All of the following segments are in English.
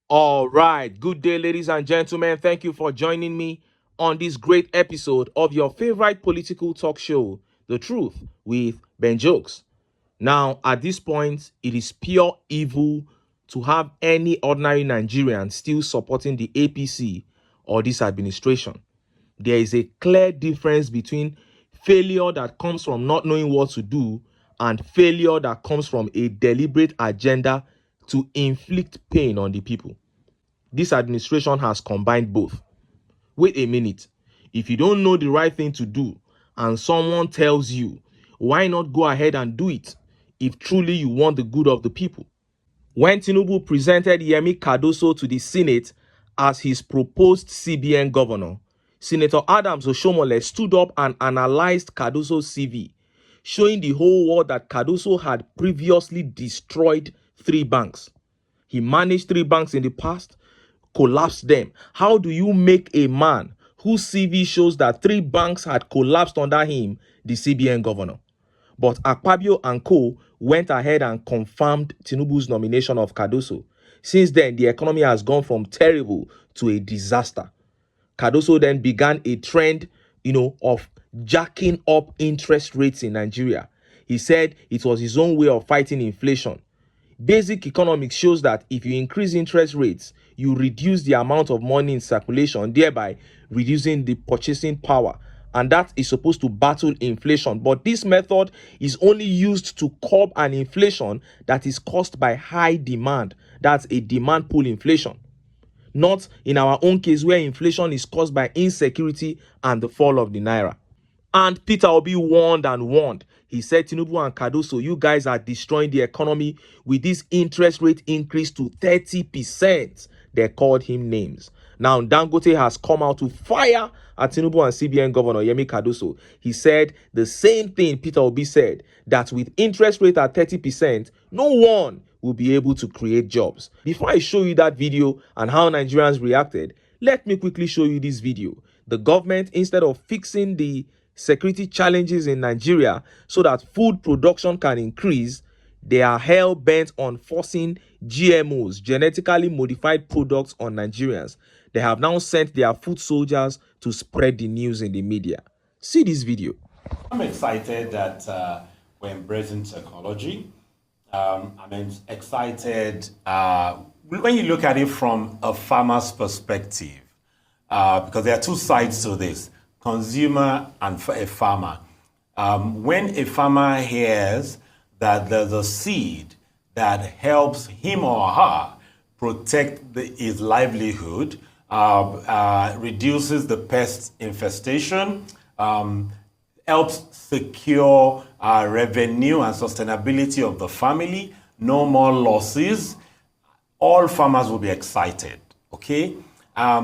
All right. Good day, ladies and gentlemen. Thank you for joining me on this great episode of your favorite political talk show, The Truth with Ben Jokes. Now, at this point, it is pure evil to have any ordinary Nigerian still supporting the APC or this administration. There is a clear difference between failure that comes from not knowing what to do and failure that comes from a deliberate agenda to inflict pain on the people. This administration has combined both. Wait a minute. If you don't know the right thing to do and someone tells you, why not go ahead and do it if truly you want the good of the people? When TINUBU presented CARDOSO to the Senate as his proposed CBN governor, Senator Adams Oshomole stood up and analyzed CARDOSO's CV, showing the whole world that CARDOSO had previously destroyed 3 banks. He managed 3 banks in the past, collapsed them. How do you make a man whose CV shows that 3 banks had collapsed under him the CBN governor? But Akpabio and co went ahead and confirmed Tinubu's nomination of CARDOSO. Since then, the economy has gone from terrible to a disaster. CARDOSO then began a trend, of jacking up interest rates in Nigeria. He said it was his own way of fighting inflation. Basic economics shows that if you increase interest rates, you reduce the amount of money in circulation, thereby reducing the purchasing power. And that is supposed to battle inflation. But this method is only used to curb an inflation that is caused by high demand. That's a demand pull inflation. Not in our own case where inflation is caused by insecurity and the fall of the naira. And Peter Obi warned and warned. He said, TINUBU and CARDOSO, you guys are destroying the economy with this interest rate increase to 30%. They called him names. Now, Dangote has come out to fire at TINUBU and CBN Governor CARDOSO. He said the same thing Peter Obi said, that with interest rate at 30%, no one will be able to create jobs. Before I show you that video and how Nigerians reacted, let me quickly show you this video. The government, instead of fixing the security challenges in Nigeria so that food production can increase, they are hell-bent on forcing GMOs, genetically modified products, on Nigerians. They have now sent their food soldiers to spread the news in the media. See this video. I'm excited that we're embracing technology. I'm excited when you look at it from a farmer's perspective, because there are 2 sides to this, consumer and a farmer. When a farmer hears that there's a seed that helps him or her protect his livelihood, reduces the pest infestation, helps secure revenue and sustainability of the family, no more losses, all farmers will be excited, okay?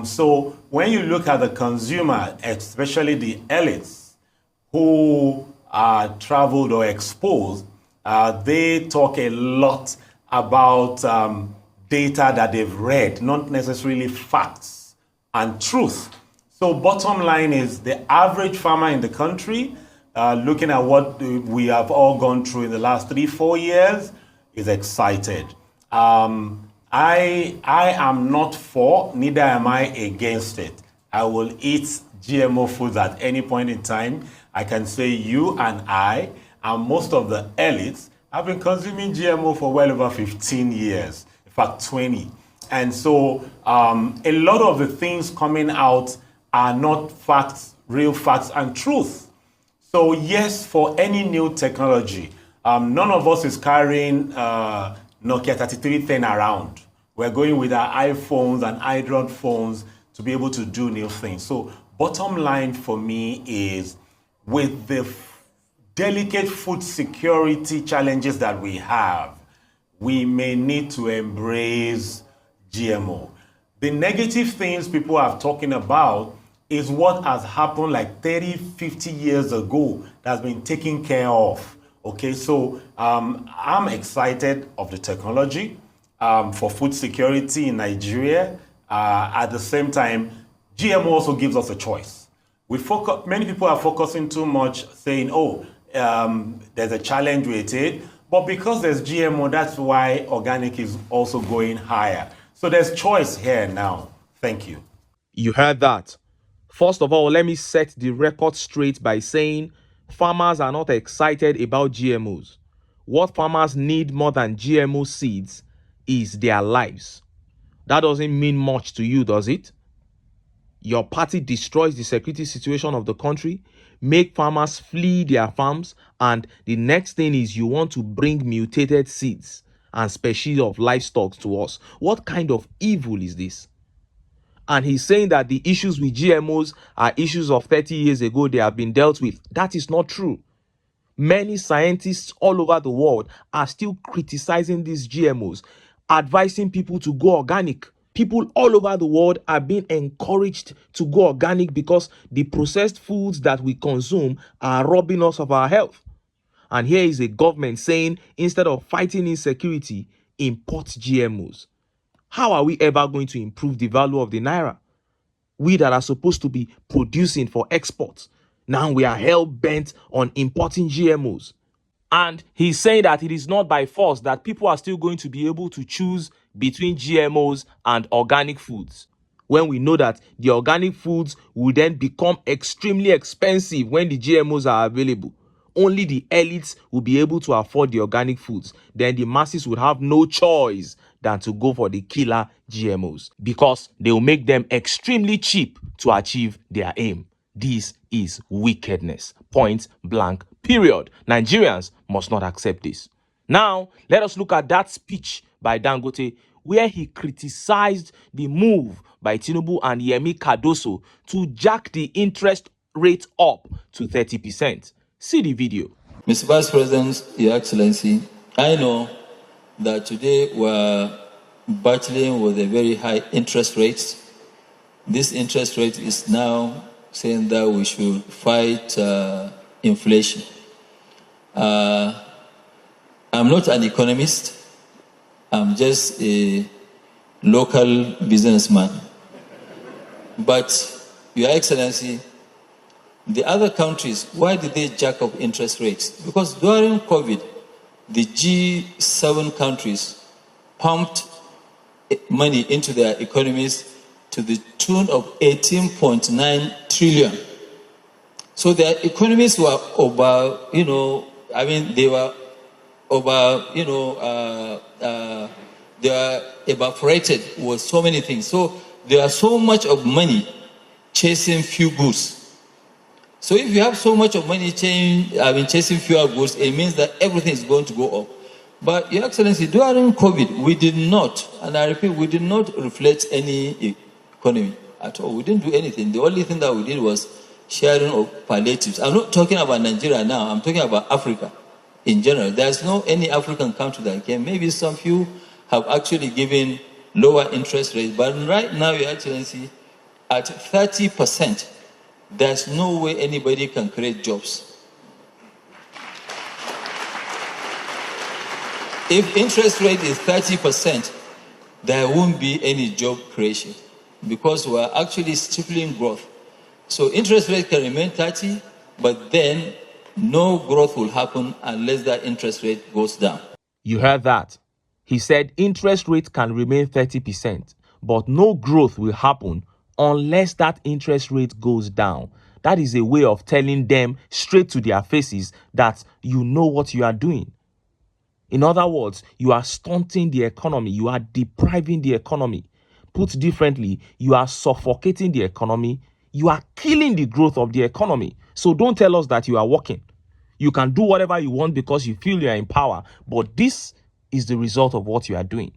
So when you look at the consumer, especially the elites who are traveled or exposed, they talk a lot about data that they've read, not necessarily facts and truth. So bottom line is the average farmer in the country, looking at what we have all gone through in the last 3-4 years, is excited. I am not for, neither am I against it. I will eat GMO foods at any point in time. I can say you and I, and most of the elites, have been consuming GMO for well over 15 years, in fact 20. And so a lot of the things coming out are not facts, real facts and truth. So yes, for any new technology, none of us is carrying Nokia 3310 around. We're going with our iPhones and Android phones to be able to do new things. So bottom line for me is, with the delicate food security challenges that we have, we may need to embrace GMO. The negative things people are talking about is what has happened like 30, 50 years ago that's been taken care of. Okay, so I'm excited of the technology for food security in Nigeria. At the same time, GMO also gives us a choice. Many people are focusing too much, saying, oh, there's a challenge with it. But because there's GMO, that's why organic is also going higher. So there's choice here now. Thank you. You heard that. First of all, let me set the record straight by saying farmers are not excited about GMOs. What farmers need more than GMO seeds is their lives. That doesn't mean much to you, does it? Your party destroys the security situation of the country, make farmers flee their farms, and the next thing is you want to bring mutated seeds and species of livestock to us. What kind of evil is this? And he's saying that the issues with GMOs are issues of 30 years ago, they have been dealt with. That is not true. Many scientists all over the world are still criticizing these GMOs, advising people to go organic. People all over the world are being encouraged to go organic because the processed foods that we consume are robbing us of our health. And here is a government saying instead of fighting insecurity, import GMOs. How are we ever going to improve the value of the naira? We that are supposed to be producing for exports, now we are hell-bent on importing GMOs. And he's saying that it is not by force that people are still going to be able to choose between GMOs and organic foods, when we know that the organic foods will then become extremely expensive when the GMOs are available. Only the elites will be able to afford the organic foods. Then the masses would have no choice than to go for the killer GMOs because they will make them extremely cheap to achieve their aim. This is wickedness. Point blank, period. Nigerians must not accept this. Now, let us look at that speech by Dangote where he criticized the move by TINUBU and CARDOSO to jack the interest rate up to 30%. See the video. Mr. Vice President, Your Excellency, I know that today we're battling with a very high interest rate. This interest rate is now saying that we should fight inflation. I'm not an economist. I'm just a local businessman. But, Your Excellency, the other countries, why did they jack up interest rates? Because during COVID, the G7 countries pumped money into their economies to the tune of 18.9 trillion. So their economies were over, they were over, they were evaporated with so many things. So there are so much of money chasing few goods. So if you have so much of money chasing fewer goods, it means that everything is going to go up. But, Your Excellency, during COVID, we did not, and I repeat, we did not reflect any economy at all. We didn't do anything. The only thing that we did was sharing of palliatives. I'm not talking about Nigeria now. I'm talking about Africa in general. There's no any African country that came. Maybe some few have actually given lower interest rates. But right now, Your Excellency, at 30%, there's no way anybody can create jobs. If interest rate is 30%, there won't be any job creation because we're actually stifling growth. So interest rate can remain 30, but then no growth will happen unless that interest rate goes down. You heard that. He said interest rate can remain 30%, but no growth will happen unless that interest rate goes down. That is a way of telling them straight to their faces that you know what you are doing. In other words, you are stunting the economy. You are depriving the economy. Put differently, you are suffocating the economy. You are killing the growth of the economy. So don't tell us that you are working. You can do whatever you want because you feel you are in power. But this is the result of what you are doing.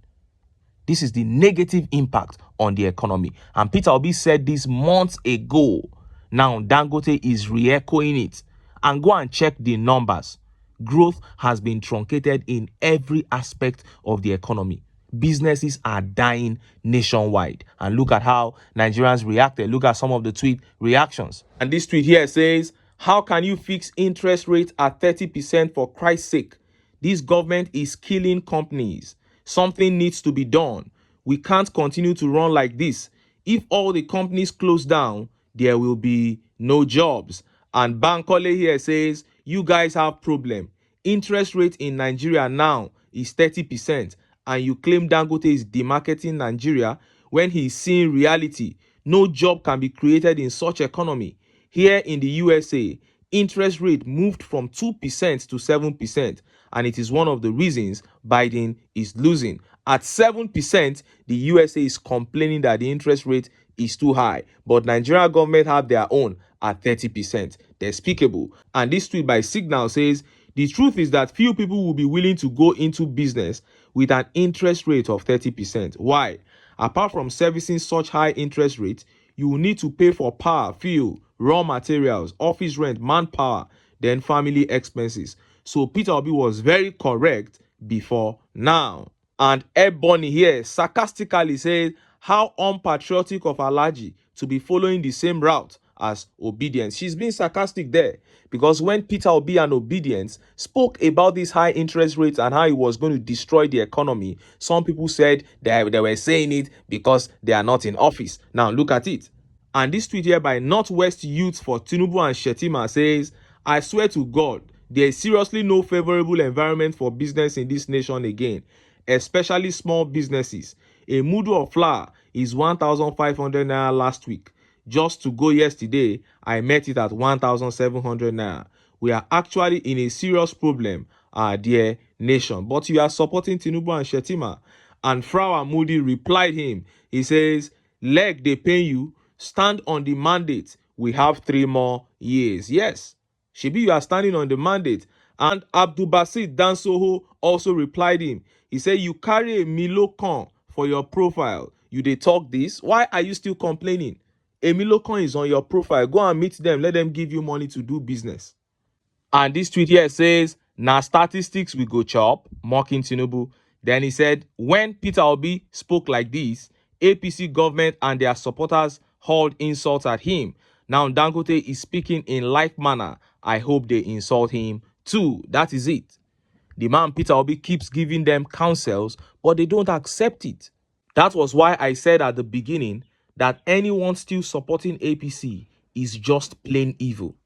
This is the negative impact on the economy. And Peter Obi said this months ago. Now Dangote is re-echoing it. And go and check the numbers. Growth has been truncated in every aspect of the economy. Businesses are dying nationwide. And look at how Nigerians reacted. Look at some of the tweet reactions. And this tweet here says, how can you fix interest rate at 30% for Christ's sake? This government is killing companies. Something needs to be done. We can't continue to run like this. If all the companies close down, there will be no jobs. And Bankole here says, you guys have problem. Interest rate in Nigeria now is 30%. and you claim Dangote is demarketing Nigeria when he's seeing reality. No job can be created in such economy. Here in the USA, interest rate moved from 2% to 7%, and it is one of the reasons Biden is losing. At 7%, the USA is complaining that the interest rate is too high, but Nigeria government have their own at 30%. Despicable. And this tweet by Signal says, the truth is that few people will be willing to go into business with an interest rate of 30%. Why? Apart from servicing such high interest rates, you will need to pay for power, fuel, raw materials, office rent, manpower, then family expenses. So Peter Obi was very correct before now. And Ebony here sarcastically said, how unpatriotic of Alhaji to be following the same route as Obedience. She's being sarcastic there, because when Peter Obi and Obedience spoke about these high interest rates and how it was going to destroy the economy, some people said they were saying it because they are not in office. Now look at it. And this tweet here by Northwest Youth for TINUBU and Shettima says, I swear to God, there is seriously no favorable environment for business in this nation again, especially small businesses. A mudu of flour is 1,500 naira last week. Just to go yesterday, I met it at 1,700 naira. We are actually in a serious problem, our dear nation. But you are supporting TINUBU and Shettima. And Frau Moody replied him. He says, leg they pay you, stand on the mandate. We have 3 more years. Yes, Shebi, you are standing on the mandate. And Abdul Basit Dansoho also replied him. He said, you carry a Milo con for your profile. You dey talk this? Why are you still complaining? A Milo con is on your profile. Go and meet them. Let them give you money to do business. And this tweet here says, na statistics we go chop, mocking Tinubu. Then he said, when Peter Obi spoke like this, APC government and their supporters hurled insults at him. Now Dangote is speaking in like manner. I hope they insult him too. That is it. The man Peter Obi keeps giving them counsels, but they don't accept it. That was why I said at the beginning that anyone still supporting APC is just plain evil.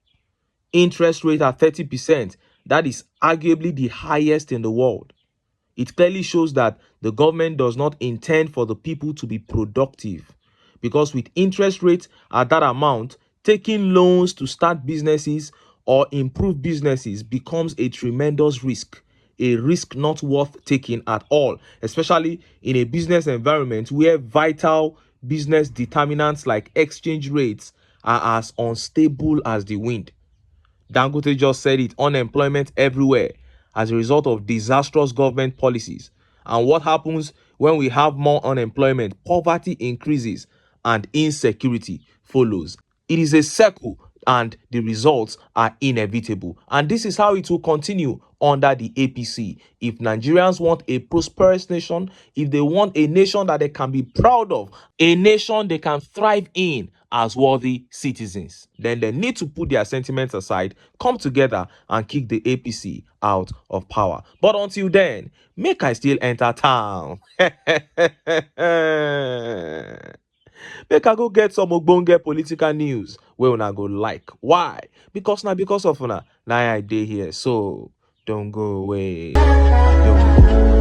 Interest rate at 30%, that is arguably the highest in the world. It clearly shows that the government does not intend for the people to be productive. Because with interest rates at that amount, taking loans to start businesses or improve businesses becomes a tremendous risk. A risk not worth taking at all, especially in a business environment where vital business determinants like exchange rates are as unstable as the wind. Dangote just said it, unemployment everywhere as a result of disastrous government policies. And what happens when we have more unemployment? Poverty increases and insecurity follows. It is a circle and the results are inevitable. And this is how it will continue under the APC. If Nigerians want a prosperous nation, if they want a nation that they can be proud of, a nation they can thrive in as worthy citizens, then they need to put their sentiments aside, come together and kick the APC out of power. But until then, make I still enter town. Make I go get some ogbonge political news wey una go like. Why? Because of una, na I dey here. So don't go away. Don't go away.